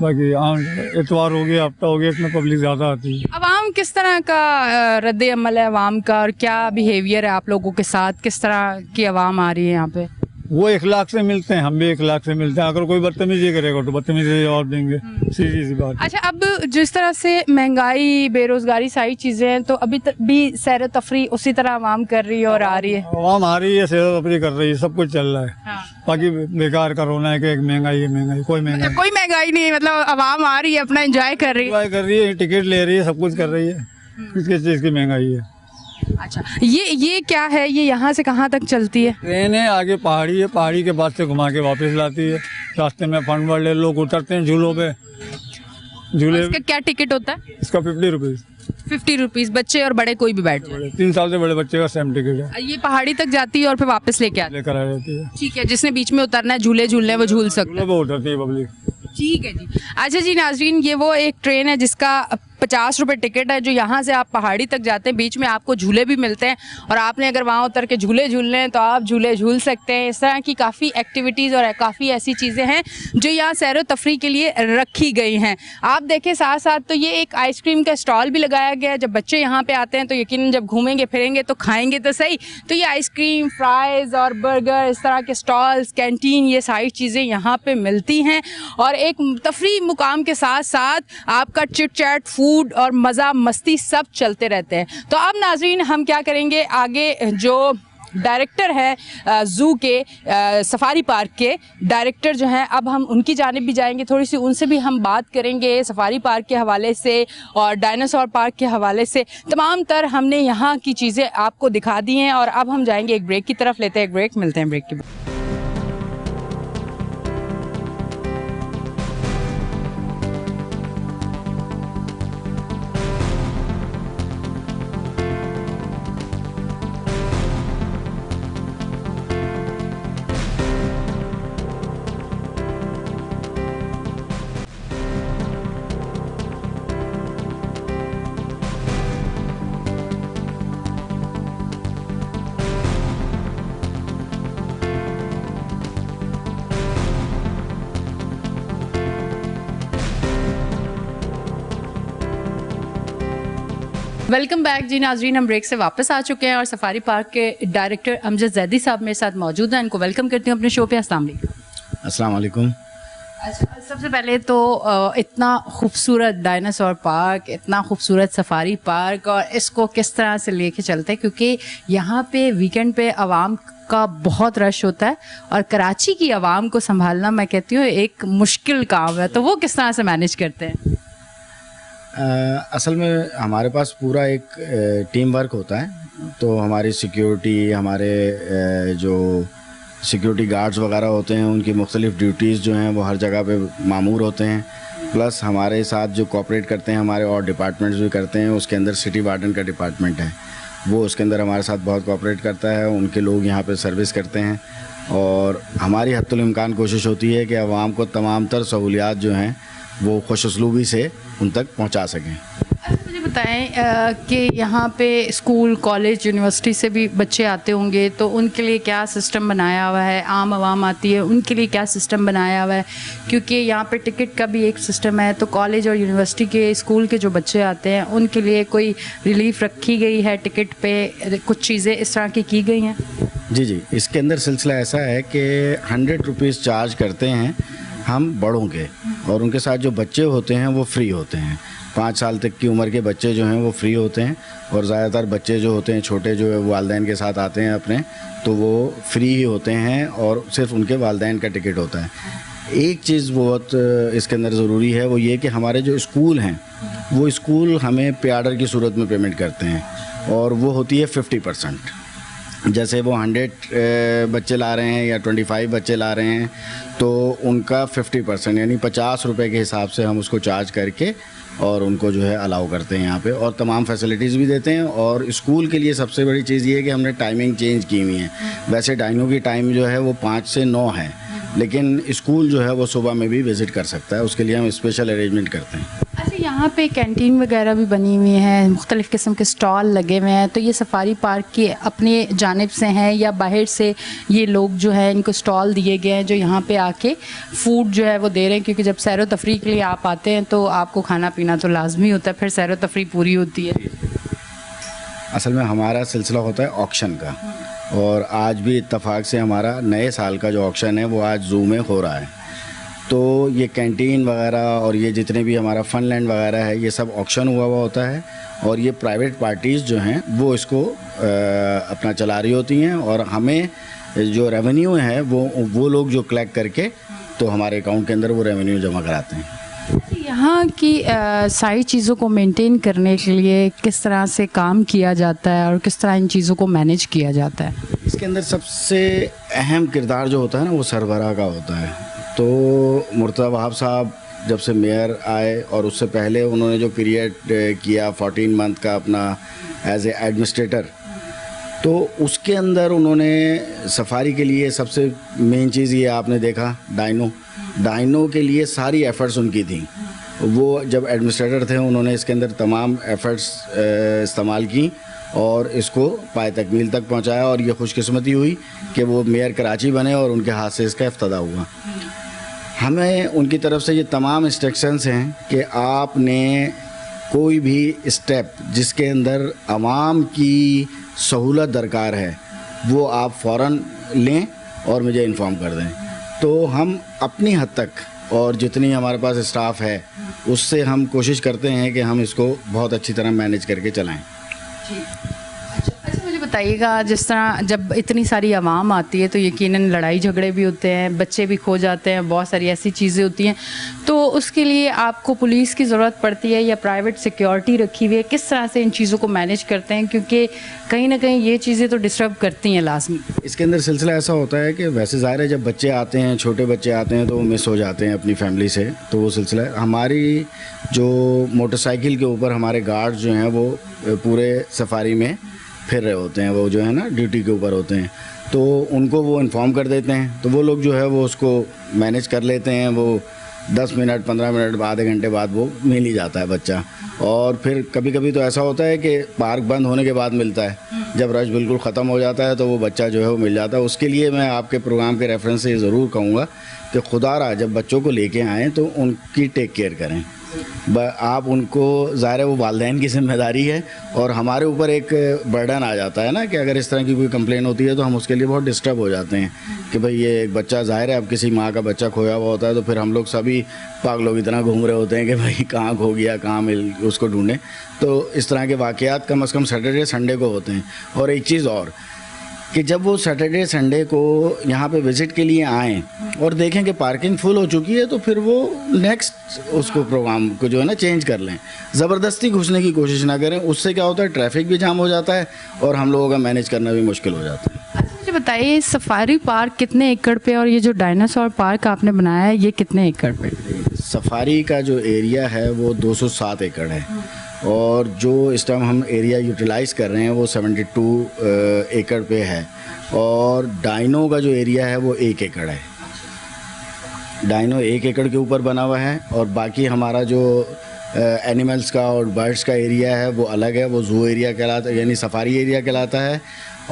बाकी आम इतवार हो गया, हफ्ता हो गया, इसमें पब्लिक ज़्यादा आती है। अवाम किस तरह का रद्द अमल है अवाम का, और क्या बिहेवियर है आप लोगों के साथ? किस तरह की अवाम आ रही है यहाँ पे? वो 1 लाख से मिलते हैं, हम भी 1 लाख से मिलते हैं। अगर कोई बदतमीजी करेगा तो बदतमीजी जवाब देंगे, सीधी सी बात। अच्छा, अब जिस तरह से महंगाई, बेरोजगारी सारी चीज़ें हैं, तो अभी तक भी सैर तफरी उसी तरह आवाम कर रही है और आ रही है? आवाम आ रही है, सैर तफरी कर रही है, सब कुछ चल रहा है। हाँ। बाकी बेकार का रोना है कि एक महंगाई है, महंगाई कोई महंगाई कोई महंगाई नहीं है, मतलब आवाम आ रही है, अपना एंजॉय कर रही है। कर रही है, टिकट ले रही है, सब कुछ कर रही है। किस चीज़ की महंगाई है? अच्छा, ये क्या है? ये यहाँ से कहाँ तक चलती है? ट्रेन है, आगे पहाड़ी है, पहाड़ी के बाद से घुमा के वापस लाती है। रास्ते में फंड वाले लोग उतरते हैं झूलों पे, झूले। इसका क्या टिकट होता है? इसका 50 रुपीज़। 50 रुपीज़, बच्चे और बड़े कोई भी बैठ जाए? 3 साल से बड़े बच्चे का सेम टिकट है। ये पहाड़ी तक जाती है और फिर वापस लेके आती है? लेकर आ जाती है। ठीक है, जिसने बीच में उतरना है, झूले झूलने हैं, वो झूल सकता है। झूलों पे उतरती है पब्लिक। ठीक है जी। अच्छा जी नाजरीन, ये वो एक ट्रेन है जिसका 50 रुपये टिकट है, जो यहाँ से आप पहाड़ी तक जाते हैं। बीच में आपको झूले भी मिलते हैं और आपने अगर वहाँ उतर के झूले झूलने हैं तो आप झूले झूल सकते हैं। इस तरह की काफ़ी एक्टिविटीज़ और काफ़ी ऐसी चीज़ें हैं जो यहाँ सैर व तफरी के लिए रखी गई हैं। आप देखें साथ साथ तो ये एक आइसक्रीम का स्टॉल भी लगाया गया है। जब बच्चे यहाँ पे आते हैं तो यकीनन जब घूमेंगे फिरेंगे तो खाएंगे तो सही। तो ये आइसक्रीम, फ्राइज़ और बर्गर, इस तरह के स्टॉल्स, कैंटीन, ये सारी चीज़ें यहाँ पर मिलती हैं। और एक तफरी मुकाम के साथ साथ आपका चिट चैट, फूड और मज़ा मस्ती सब चलते रहते हैं। तो अब नाजरीन हम क्या करेंगे, आगे जो डायरेक्टर है ज़ू के, सफारी पार्क के डायरेक्टर जो हैं, अब हम उनकी जानिब भी जाएंगे, थोड़ी सी उनसे भी हम बात करेंगे सफारी पार्क के हवाले से और डायनासोर पार्क के हवाले से। तमाम तर हमने यहाँ की चीज़ें आपको दिखा दी हैं और अब हम जाएंगे एक ब्रेक की तरफ। लेते हैं एक ब्रेक, मिलते हैं ब्रेक के बाद। वेलकम बैक जी नाजरीन, हम ब्रेक से वापस आ चुके हैं और सफारी पार्क के डायरेक्टर अमजद जैदी साहब मेरे साथ मौजूद हैं। इनको वेलकम करती हूँ अपने शो पे। अस्सलाम वालेकुम। अच्छा, सबसे पहले तो इतना खूबसूरत डायनासोर पार्क, इतना खूबसूरत सफारी पार्क, और इसको किस तरह से लेके चलते हैं, क्योंकि यहाँ पे वीकेंड पे आवाम का बहुत रश होता है और कराची की आवाम को संभालना मैं कहती हूँ एक मुश्किल काम है, तो वो किस तरह से मैनेज करते हैं? असल में हमारे पास पूरा एक टीम वर्क होता है। तो हमारी सिक्योरिटी, हमारे जो सिक्योरिटी गार्ड्स वगैरह होते हैं, उनकी मुख्तलिफ़ ड्यूटीज़ जो हैं वो हर जगह पे मामूर होते हैं। प्लस हमारे साथ जो कोऑपरेट करते हैं हमारे और डिपार्टमेंट्स भी करते हैं। उसके अंदर सिटी वार्डन का डिपार्टमेंट है, वो उसके अंदर हमारे साथ बहुत कोऑपरेट करता है। उनके लोग यहाँ पे सर्विस करते हैं और हमारी हद्दुल इम्कान कोशिश होती है कि आवाम को तमाम तर सहूलियात जो हैं वो खुशउस्लूबी से उन तक पहुँचा सकें। मुझे बताएं कि यहाँ पे स्कूल कॉलेज यूनिवर्सिटी से भी बच्चे आते होंगे, तो उनके लिए क्या सिस्टम बनाया हुआ है? आम आवाम आती है, उनके लिए क्या सिस्टम बनाया हुआ है? क्योंकि यहाँ पे टिकट का भी एक सिस्टम है, तो कॉलेज और यूनिवर्सिटी के स्कूल के जो बच्चे आते हैं उनके लिए कोई रिलीफ रखी गई है? टिकट पे कुछ चीज़ें इस तरह की गई हैं? जी, इसके अंदर सिलसिला ऐसा है कि 100 रुपीज़ चार्ज करते हैं हम बड़ों के, और उनके साथ जो बच्चे होते हैं वो फ्री होते हैं। 5 साल तक की उम्र के बच्चे जो हैं वो फ्री होते हैं, और ज़्यादातर बच्चे जो होते हैं छोटे जो है वालिदैन के साथ आते हैं अपने, तो वो फ्री ही होते हैं और सिर्फ उनके वालिदैन का टिकट होता है। एक चीज़ बहुत इसके अंदर ज़रूरी है, वो ये कि हमारे जो स्कूल हैं वो स्कूल हमें पे आर्डर की सूरत में पेमेंट करते हैं, और वो होती है 50%। जैसे वो 100 बच्चे ला रहे हैं या 25 बच्चे ला रहे हैं, तो उनका 50% यानी 50 रुपये के हिसाब से हम उसको चार्ज करके और उनको जो है अलाउ करते हैं यहाँ पे, और तमाम फैसिलिटीज़ भी देते हैं। और स्कूल के लिए सबसे बड़ी चीज़ ये है कि हमने टाइमिंग चेंज की हुई है। वैसे डाइनो की टाइम जो है वो 5 से 9 है, लेकिन स्कूल जो है वो सुबह में भी विज़िट कर सकता है, उसके लिए हम स्पेशल अरेंजमेंट करते हैं। अच्छा, यहाँ पे कैंटीन वगैरह भी बनी हुई हैं, मुख्तलिफ़ किस्म के स्टॉल लगे हुए हैं, तो ये सफारी पार्क की अपने जानिब से हैं या बाहर से ये लोग जो है इनको स्टॉल दिए गए हैं जो यहाँ पे आके फूड जो है वो दे रहे हैं? क्योंकि जब सैर व तफरीह के लिए आप आते हैं तो आपको खाना पीना तो लाजमी होता है, फिर सैर व तफरीह पूरी होती है। असल में हमारा सिलसिला होता है ऑक्शन का, और आज भी इत्तफाक से हमारा नए साल का जो ऑक्शन है वो आज ज़ू में हो रहा है। तो ये कैंटीन वगैरह और ये जितने भी हमारा फन लैंड वगैरह है ये सब ऑक्शन हुआ होता है, और ये प्राइवेट पार्टीज़ जो हैं वो इसको अपना चला रही होती हैं, और हमें जो रेवेन्यू है वो लोग जो कलेक्ट करके तो हमारे अकाउंट के अंदर वो रेवेन्यू जमा कराते हैं। यहाँ की सारी चीज़ों को मेंटेन करने के लिए किस तरह से काम किया जाता है और किस तरह इन चीज़ों को मैनेज किया जाता है? इसके अंदर सबसे अहम किरदार जो होता है ना वो सरबराह का होता है। तो मुर्तज़ा वहाब साहब जब से मेयर आए, और उससे पहले उन्होंने जो पीरियड किया 14 मंथ का अपना एज ए एडमिनिस्ट्रेटर, तो उसके अंदर उन्होंने सफारी के लिए सबसे मेन चीज़ ये आपने देखा डाइनो के लिए सारी एफ़र्ट्स उनकी थी। वो जब एडमिनिस्ट्रेटर थे उन्होंने इसके अंदर तमाम एफ़र्ट्स इस्तेमाल की और इसको पाए तकमील तक पहुंचाया, और ये खुशकिस्मती हुई कि वो मेयर कराची बने और उनके हाथ से इसका इफ्तिताह हुआ। हमें उनकी तरफ से ये तमाम इंस्ट्रक्शंस हैं कि आपने कोई भी स्टेप जिसके अंदर आवाम की सहूलत दरकार है वो आप फ़ौरन लें और मुझे इन्फॉर्म कर दें। तो हम अपनी हद तक और जितनी हमारे पास स्टाफ है उससे हम कोशिश करते हैं कि हम इसको बहुत अच्छी तरह मैनेज करके चलाएं। अच्छा, मुझे बताइएगा, जिस तरह जब इतनी सारी आवाम आती है तो यकीनन लड़ाई झगड़े भी होते हैं, बच्चे भी खो जाते हैं, बहुत सारी ऐसी चीज़ें होती हैं, तो उसके लिए आपको पुलिस की ज़रूरत पड़ती है या प्राइवेट सिक्योरिटी रखी हुई है? किस तरह से इन चीज़ों को मैनेज करते हैं, क्योंकि कहीं ना कहीं ये चीज़ें तो डिस्टर्ब करती हैं लाजमी? इसके अंदर सिलसिला ऐसा होता है कि वैसे ज़ाहिर है जब बच्चे आते हैं, छोटे बच्चे आते हैं, तो वो मिस हो जाते हैं अपनी फैमिली से, तो वो सिलसिला है। हमारी जो मोटरसाइकिल के ऊपर हमारे गार्ड्स जो हैं वो पूरे सफारी में फिर रहे होते हैं, वो जो है ना ड्यूटी के ऊपर होते हैं, तो उनको वो इन्फॉर्म कर देते हैं, तो वो लोग जो है वो उसको मैनेज कर लेते हैं। वो 10 मिनट 15 मिनट आधे घंटे बाद वो मिल ही जाता है बच्चा। और फिर कभी कभी तो ऐसा होता है कि पार्क बंद होने के बाद मिलता है, जब रश बिल्कुल ख़त्म हो जाता है तो वो बच्चा जो है वो मिल जाता है। उसके लिए मैं आपके प्रोग्राम के रेफरेंस से ये ज़रूर कहूँगा कि खुदारा जब बच्चों को लेके आएँ तो उनकी टेक केयर करें। आप उनको, ज़ाहिर है वो वालिदैन की जिम्मेदारी है, और हमारे ऊपर एक बर्डन आ जाता है ना कि अगर इस तरह की कोई कंप्लेन होती है तो हम उसके लिए बहुत डिस्टर्ब हो जाते हैं कि भाई ये एक बच्चा, ज़ाहिर है अब किसी माँ का बच्चा खोया हुआ होता है तो फिर हम लोग सभी पागलों की तरह घूम रहे होते हैं कि भाई कहाँ खो गया, कहाँ मिल, उसको ढूंढें। तो इस तरह के वाक़यात कम से कम सैटरडे संडे को होते हैं। और एक चीज़ और कि जब वो सैटरडे संडे को यहाँ पे विज़िट के लिए आएँ और देखें कि पार्किंग फुल हो चुकी है, तो फिर वो नेक्स्ट उसको प्रोग्राम को जो है ना चेंज कर लें। ज़बरदस्ती घुसने की कोशिश ना करें, उससे क्या होता है ट्रैफिक भी जाम हो जाता है और हम लोगों का मैनेज करना भी मुश्किल हो जाता है। अच्छा, मुझे बताइए सफारी पार्क कितने एकड़ पे और ये जो डायनासोर पार्क आपने बनाया है ये कितने एकड़ पे? सफारी का जो एरिया है वो 207 एकड़ है, और जो इस टाइम हम एरिया यूटिलाइज़ कर रहे हैं वो 72 एकड़ पे है, और डाइनो का जो एरिया है वो 1 एकड़ है। डाइनो 1 एकड़ के ऊपर बना हुआ है, और बाकी हमारा जो एनिमल्स का और बर्ड्स का एरिया है वो अलग है, वो जू एरिया कहलाता है, यानी सफारी एरिया कहलाता है।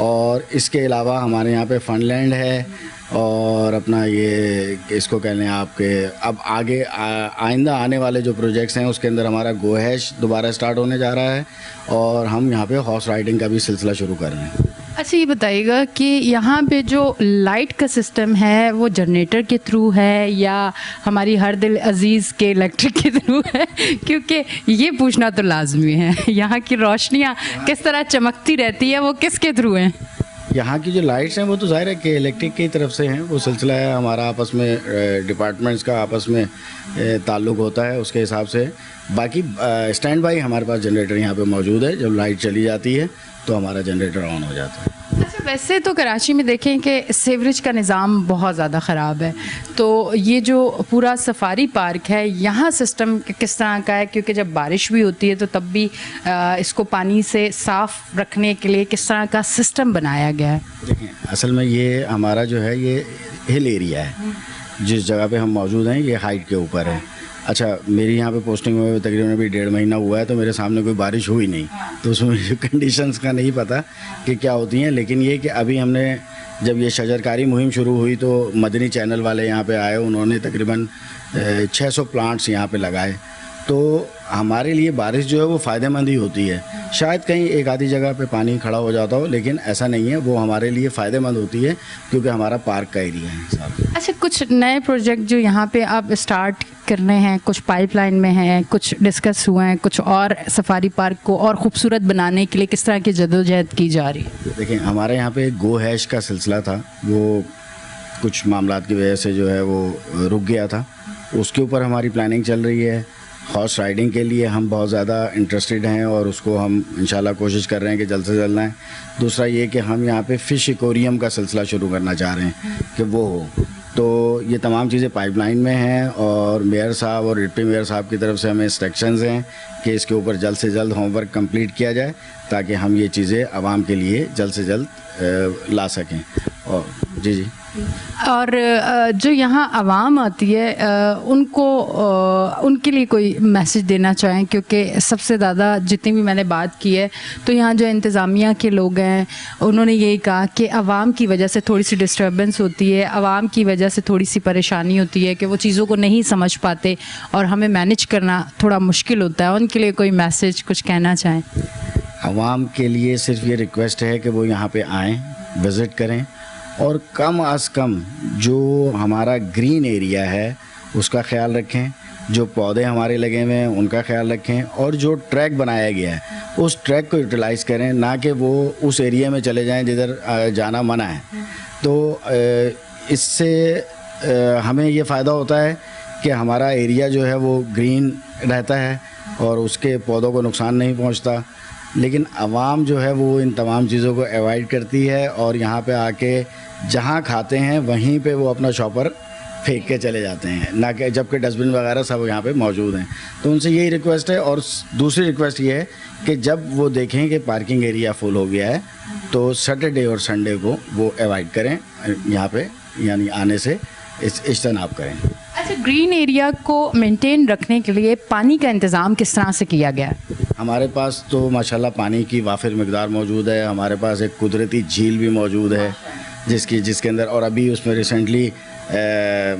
और इसके अलावा हमारे यहाँ पे फनलैंड है और अपना ये इसको कह लें आपके अब आगे आइंदा आने वाले जो प्रोजेक्ट्स हैं उसके अंदर हमारा गोहैश दोबारा स्टार्ट होने जा रहा है और हम यहाँ पे हॉर्स राइडिंग का भी सिलसिला शुरू कर रहे हैं। अच्छा, ये बताइएगा कि यहाँ पे जो लाइट का सिस्टम है वो जनरेटर के थ्रू है या हमारी हर दिल अजीज़ के इलेक्ट्रिक के थ्रू है? क्योंकि ये पूछना तो लाजमी है, यहाँ की रोशनियाँ किस तरह चमकती रहती है, वो किसके थ्रू हैं? यहाँ की जो लाइट्स हैं वो तो जाहिर है कि इलेक्ट्रिक की तरफ से हैं, वो सिलसिला है हमारा आपस में डिपार्टमेंट्स का आपस में ताल्लुक़ होता है उसके हिसाब से। बाकी स्टैंड बाई हमारे पास जनरेटर यहाँ पे मौजूद है, जब लाइट चली जाती है तो हमारा जनरेटर ऑन हो जाता है। अच्छा, वैसे तो कराची में देखें कि सीवरेज का निज़ाम बहुत ज़्यादा ख़राब है, तो ये जो पूरा सफारी पार्क है यहाँ सिस्टम किस तरह का है? क्योंकि जब बारिश भी होती है तो तब भी इसको पानी से साफ़ रखने के लिए किस तरह का सिस्टम बनाया गया है? देखिए, असल में ये हमारा जो है ये हिल एरिया है, जिस जगह पे हम मौजूद हैं ये हाइट के ऊपर है। अच्छा, मेरी यहाँ पे पोस्टिंग में तकरीबन अभी 1.5 महीना हुआ है तो मेरे सामने कोई बारिश हुई नहीं, तो उसमें कंडीशंस का नहीं पता कि क्या होती हैं। लेकिन ये कि अभी हमने जब ये शजरकारी मुहिम शुरू हुई तो मदनी चैनल वाले यहाँ पे आए, उन्होंने तकरीबन 600 प्लांट्स यहाँ पे लगाए। तो हमारे लिए बारिश जो है वो फ़ायदेमंद ही होती है। शायद कहीं एक आधी जगह पे पानी खड़ा हो जाता हो, लेकिन ऐसा नहीं है, वो हमारे लिए फ़ायदेमंद होती है क्योंकि हमारा पार्क का एरिया है साहब। अच्छा, कुछ नए प्रोजेक्ट जो यहाँ पे आप स्टार्ट करने हैं, कुछ पाइपलाइन में हैं, कुछ डिस्कस हुए हैं, कुछ और सफारी पार्क को और ख़ूबसूरत बनाने के लिए किस तरह की जदोजहद की जा रही है? देखिए, हमारे यहाँ पे गोहैश का सिलसिला था, वो कुछ मामलात की वजह से जो है वो रुक गया था, उसके ऊपर हमारी प्लानिंग चल रही है। हॉर्स राइडिंग के लिए हम बहुत ज़्यादा इंटरेस्टेड हैं और उसको हम इंशाल्लाह कोशिश कर रहे हैं कि जल्द से जल्द आएँ। दूसरा ये कि हम यहाँ पे फ़िश एक्वेरियम का सिलसिला शुरू करना चाह रहे हैं कि वो हो, तो ये तमाम चीज़ें पाइपलाइन में हैं और मेयर साहब और डिप्टी मेयर साहब की तरफ से हमें इंस्ट्रक्शंस हैं कि इसके ऊपर जल्द से जल्द होमवर्क कंप्लीट किया जाए ताकि हम ये चीज़ें आवाम के लिए जल्द से जल्द ला सकें। और जी और जो यहाँ आवाम आती है उनको उनके लिए कोई मैसेज देना चाहें? क्योंकि सबसे ज़्यादा जितनी भी मैंने बात की है तो यहाँ जो इंतज़ामिया के लोग हैं उन्होंने यही कहा कि आवाम की वजह से थोड़ी सी डिस्टर्बेंस होती है, आवाम की वजह से थोड़ी सी परेशानी होती है कि वो चीज़ों को नहीं समझ पाते और हमें मैनेज करना थोड़ा मुश्किल होता है। उनके लिए कोई मैसेज कुछ कहना चाहें? आवाम के लिए सिर्फ ये रिक्वेस्ट है कि वो यहाँ पे आएँ, विज़िट करें और कम अज़ कम जो हमारा ग्रीन एरिया है उसका ख्याल रखें, जो पौधे हमारे लगे हुए हैं उनका ख्याल रखें और जो ट्रैक बनाया गया है उस ट्रैक को यूटिलाइज़ करें, ना कि वो उस एरिया में चले जाएं जिधर जाना मना है। तो इससे हमें ये फ़ायदा होता है कि हमारा एरिया जो है वो ग्रीन रहता है और उसके पौधों को नुकसान नहीं पहुंचता। लेकिन आवाम जो है वो इन तमाम चीज़ों को अवॉइड करती है और यहाँ पे आके जहाँ खाते हैं वहीं पे वो अपना शॉपर फेंक के चले जाते हैं, ना कि जबकि डस्टबिन वगैरह सब यहाँ पे मौजूद हैं। तो उनसे यही रिक्वेस्ट है। और दूसरी रिक्वेस्ट ये है कि जब वो देखें कि पार्किंग एरिया फुल हो गया है तो सैटरडे और संडे को वो अवॉइड करें यहाँ पे, यानी आने से इज्तनाब करें। अच्छा, ग्रीन एरिया को मेंटेन रखने के लिए पानी का इंतज़ाम किस तरह से किया गया है? हमारे पास तो माशाल्लाह पानी की वाफिर मिकदार मौजूद है। हमारे पास एक कुदरती झील भी मौजूद है जिसके अंदर, और अभी उसमें रिसेंटली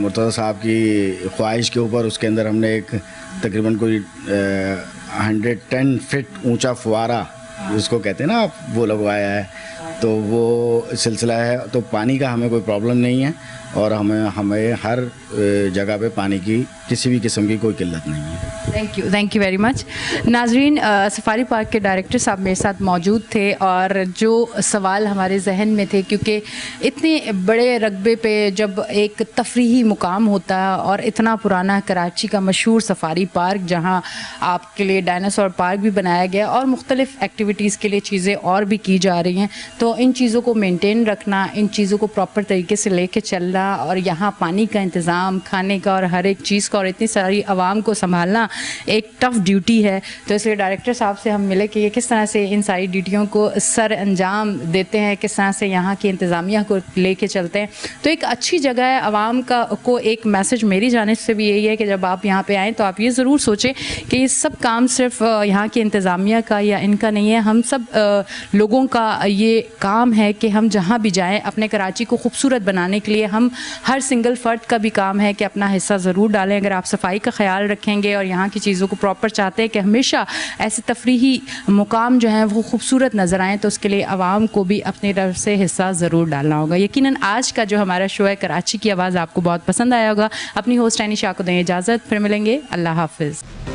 मुर्तज़ा साहब की ख्वाहिश के ऊपर उसके अंदर हमने एक तकरीबन कोई 110 फीट ऊंचा फुवारा जिसको कहते हैं ना आप, वो लगवाया है। तो वो सिलसिला है, तो पानी का हमें कोई प्रॉब्लम नहीं है और हमें हर जगह पे पानी की किसी भी किस्म की कोई किल्लत नहीं है। Thank you very much. नाजरीन, सफारी पार्क के डायरेक्टर साहब मेरे साथ मौजूद थे और जो सवाल हमारे जहन में थे, क्योंकि इतने बड़े रकबे पे जब एक तफरीही मुकाम होता है और इतना पुराना कराची का मशहूर सफारी पार्क जहां आपके लिए डायनासोर पार्क भी बनाया गया और मुख्तलिफ़ एक्टिविटीज़ के लिए चीज़ें और भी की जा रही हैं, तो इन चीज़ों को मेंटेन रखना, इन चीज़ों को प्रॉपर तरीके से लेके चलना और यहाँ पानी का इंतज़ाम, खाने का और हर एक चीज़ का और इतनी सारी आवाम को संभालना एक टफ़ ड्यूटी है। तो इसलिए डायरेक्टर साहब से हम मिले कि ये किस तरह से इन सारी ड्यूटियों को सर अंजाम देते हैं, किस तरह से यहाँ की इंतज़ामिया को लेके चलते हैं। तो एक अच्छी जगह है। आवाम को एक मैसेज मेरी जानिब से भी यही है कि जब आप यहाँ पे आएँ तो आप ये ज़रूर सोचें कि ये सब काम सिर्फ यहाँ की इंतज़ामिया का या इनका नहीं है, हम सब लोगों का ये काम है कि हम जहाँ भी जाएँ अपने कराची को खूबसूरत बनाने के लिए हम हर सिंगल फ़र्द का भी काम है कि अपना हिस्सा ज़रूर डालें। अगर आप सफाई का ख्याल रखेंगे और यहाँ की चीज़ों को प्रॉपर चाहते हैं कि हमेशा ऐसे तफरीही मुकाम जो हैं वो खूबसूरत नज़र आएँ, तो उसके लिए आवाम को भी अपनी तरफ से हिस्सा ज़रूर डालना होगा। यकीनन आज का जो हमारा शो है कराची की आवाज़ आपको बहुत पसंद आया होगा। अपनी होस्ट एनिशा को दें इजाज़त, फिर मिलेंगे। अल्लाह हाफ़िज़।